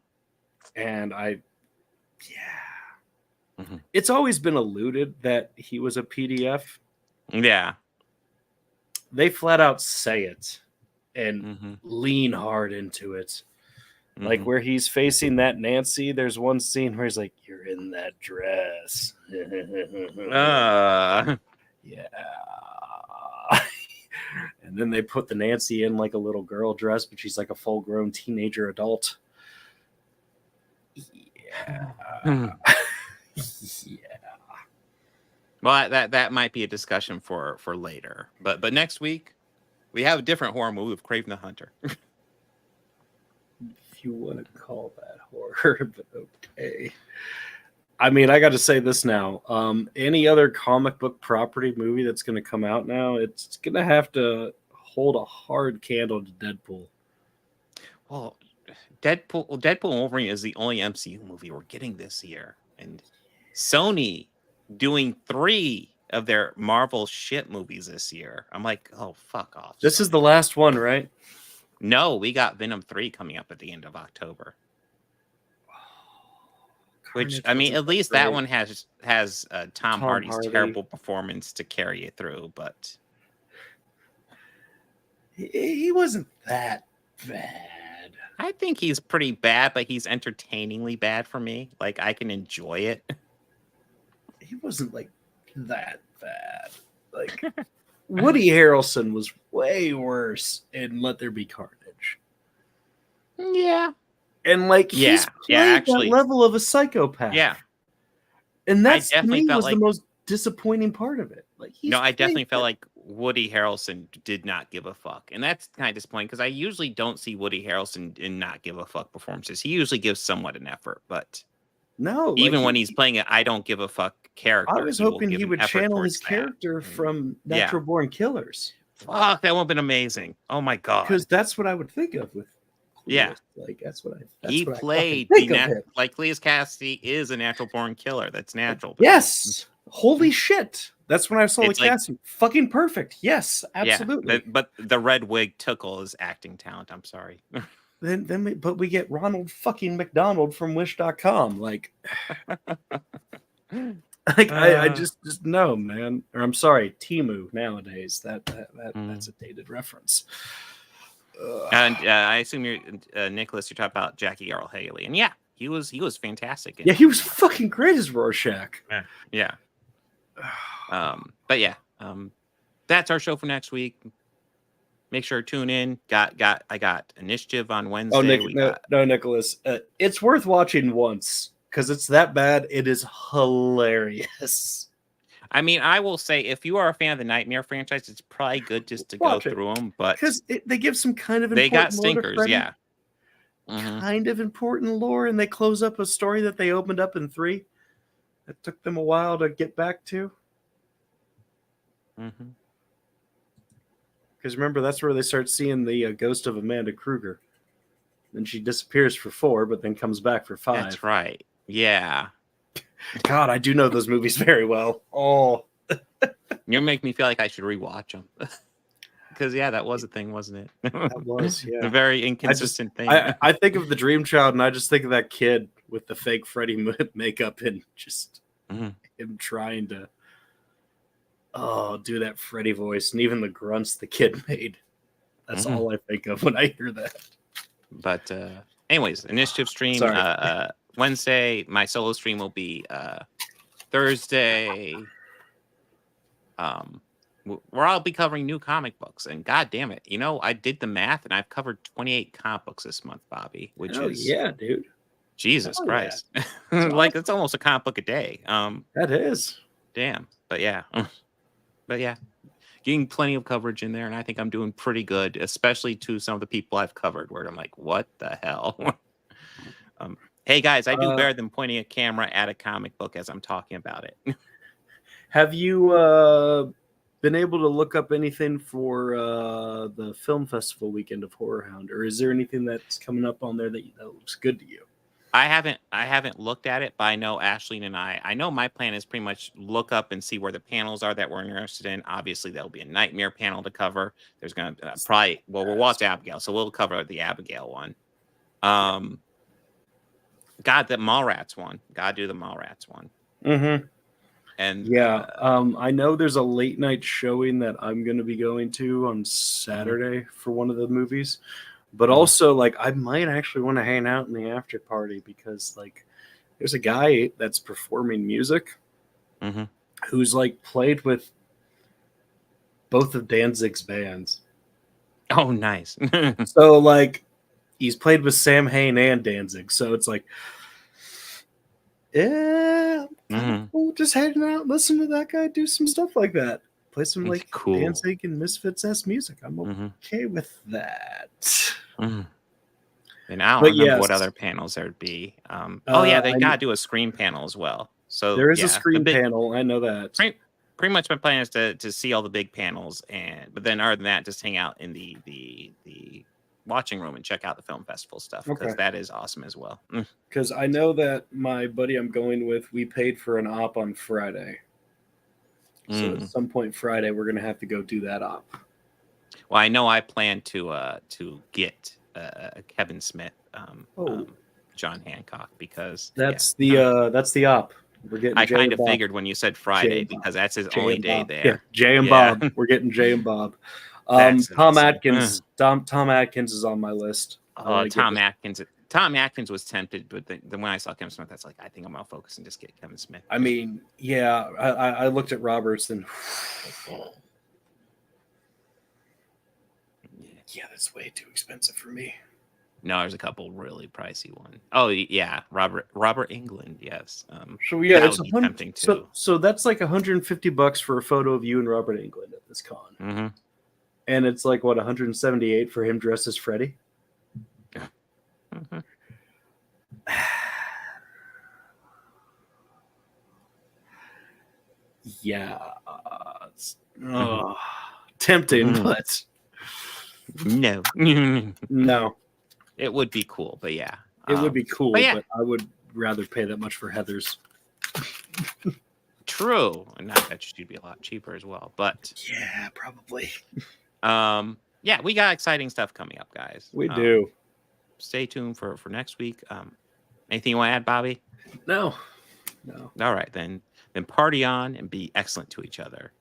it's always been alluded that he was a PDF.
Yeah.
They flat out say it and lean hard into it. Like where he's facing that Nancy, there's one scene where he's like, "You're in that dress." Yeah. And then they put the Nancy in like a little girl dress, but she's like a full-grown teenager adult. Yeah.
Well, that might be a discussion for later. But next week we have a different horror movie with Kraven the Hunter.
If you want to call that horror, but okay. I mean, I got to say this now. Any other comic book property movie that's going to come out now, it's going to have to hold a hard candle to Deadpool.
Well, Deadpool and Wolverine is the only MCU movie we're getting this year, and Sony doing 3 of their Marvel shit movies this year. I'm like, oh, fuck off.
This is the last one, right?
No, we got Venom 3 coming up at the end of October. Which, I mean, at least that one has has Tom Hardy's
Hardy.
terrible performance to carry it through, but
he wasn't that bad.
I think he's pretty bad, but he's entertainingly bad for me. Like, I can enjoy it.
He wasn't like that bad. Like Woody Harrelson was way worse in Let There Be Carnage.
Yeah.
And like he's played
actually,
that level of a psychopath.
Yeah.
And that's to
definitely
me
felt
was
like
the most disappointing part of it. Like
I definitely felt like Woody Harrelson did not give a fuck. And that's kind of disappointing because I usually don't see Woody Harrelson in not give a fuck performances. He usually gives somewhat an effort, but
no,
even when he's playing it, I don't give a fuck character.
I was hoping he would channel his character from Natural Born Killers.
Fuck, that would have been amazing. Oh my god.
Because that's what I would think of with Cleus.
Yeah.
Like that's what
he
what
played like Cleus Cassidy is a natural born killer. That's natural.
Yes. Holy shit. That's when I saw the
It's like-
casting. Fucking perfect. Yes, absolutely.
Yeah, but the red wig took all his acting talent. I'm sorry.
But we get Ronald fucking McDonald from Wish.com. Like, I just no, man. Or I'm sorry, Temu nowadays. That's a dated reference.
And I assume you're Nicholas. You're talking about Jackie Earl Haley, and yeah, he was fantastic.
Yeah, he was fucking great as Rorschach.
Yeah. But yeah, that's our show for next week. Make sure to tune in. I got Initiative on Wednesday.
No, Nicholas. It's worth watching once because it's that bad. It is hilarious.
I mean, I will say, if you are a fan of the Nightmare franchise, it's probably good just to go through them. But
because they give some kind of
they got
important lore to
stinkers,
Freddy.
yeah.
Kind of important lore, and they close up a story that they opened up in 3. It took them a while to get back to. Because remember, that's where they start seeing the ghost of Amanda Kruger. Then she disappears for 4, but then comes back for 5.
That's right. Yeah.
God, I do know those movies very well. Oh,
you make me feel like I should rewatch them. Because that was a thing, wasn't it?
That was, yeah.
A very inconsistent thing.
I think of the Dream Child, and I just think of that kid with the fake Freddy makeup and just him trying to do that Freddy voice, and even the grunts the kid made. That's all I think of when I hear that.
But anyways, Initiative stream Wednesday. My solo stream will be Thursday. Where I'll be covering new comic books, and god damn it, I did the math, and I've covered 28 comic books this month, Bobby. Which is
dude.
Jesus Christ, like it's almost a comic book a day.
That is
damn, but yeah, getting plenty of coverage in there, and I think I'm doing pretty good, especially to some of the people I've covered, where I'm like, what the hell? Hey guys, I do better than pointing a camera at a comic book as I'm talking about it.
Have you been able to look up anything for the film festival weekend of Horror Hound, or is there anything that's coming up on there that looks good to you?
I haven't looked at it, but I know Ashleen and I know my plan is pretty much look up and see where the panels are that we're interested in. Obviously, there'll be a Nightmare panel to cover. There's going to we'll watch Abigail, so we'll cover the Abigail one. The Mallrats one. Gotta do the Mallrats one. And
I know there's a late night showing that I'm going to be going to on Saturday for one of the movies. But also, like, I might actually want to hang out in the after party because, like, there's a guy that's performing music who's, like, played with both of Danzig's bands.
Oh, nice.
So, like, he's played with Sam Hain and Danzig. So it's like, cool, just hanging out, listen to that guy do some stuff like that. Play some like
cool
Danzig and Misfits-esque music. I'm okay with that.
And I don't remember what other panels there'd be. They gotta do a screen panel as well. So
there is a screen panel. I know that.
Pretty much my plan is to see all the big panels, but then other than that, just hang out in the watching room and check out the film festival stuff because that is awesome as well.
Because I know that my buddy I'm going with, we paid for an op on Friday. So at some point Friday, we're gonna have to go do that op.
Well, I know I plan to get Kevin Smith, John Hancock because
that's the op. We're getting.
I
Jay
kind
and
of
Bob.
figured when you said Friday
Jay and
because that's his
Jay
only
and
day
Bob.
there.
Yeah, Jay and
Yeah.
Bob. We're getting Jay and Bob.
That's
Tom
insane.
Atkins. Tom Atkins is on my list.
Tom Atkins. Tom Atkins was tempted, but then when I saw Kevin Smith, that's like I think I'm gonna focus and just get Kevin Smith.
I mean, yeah, I looked at Roberts and yeah, that's way too expensive for me.
No, there's a couple really pricey ones. Oh yeah, Robert England. Yes.
So yeah,
that
it's
would be tempting too.
So that's like $150 for a photo of you and Robert England at this con, and it's like what $178 for him dressed as Freddy. Yeah, tempting, but
no,
no,
it would be cool, but yeah,
it would be cool,
but, yeah.
but I would rather pay that much for Heather's.
True, and not that she'd be a lot cheaper as well, but
yeah, probably.
Yeah, we got exciting stuff coming up, guys.
We do.
Stay tuned for next week. Anything you want to add, Bobby?
No.
All right, then party on and be excellent to each other.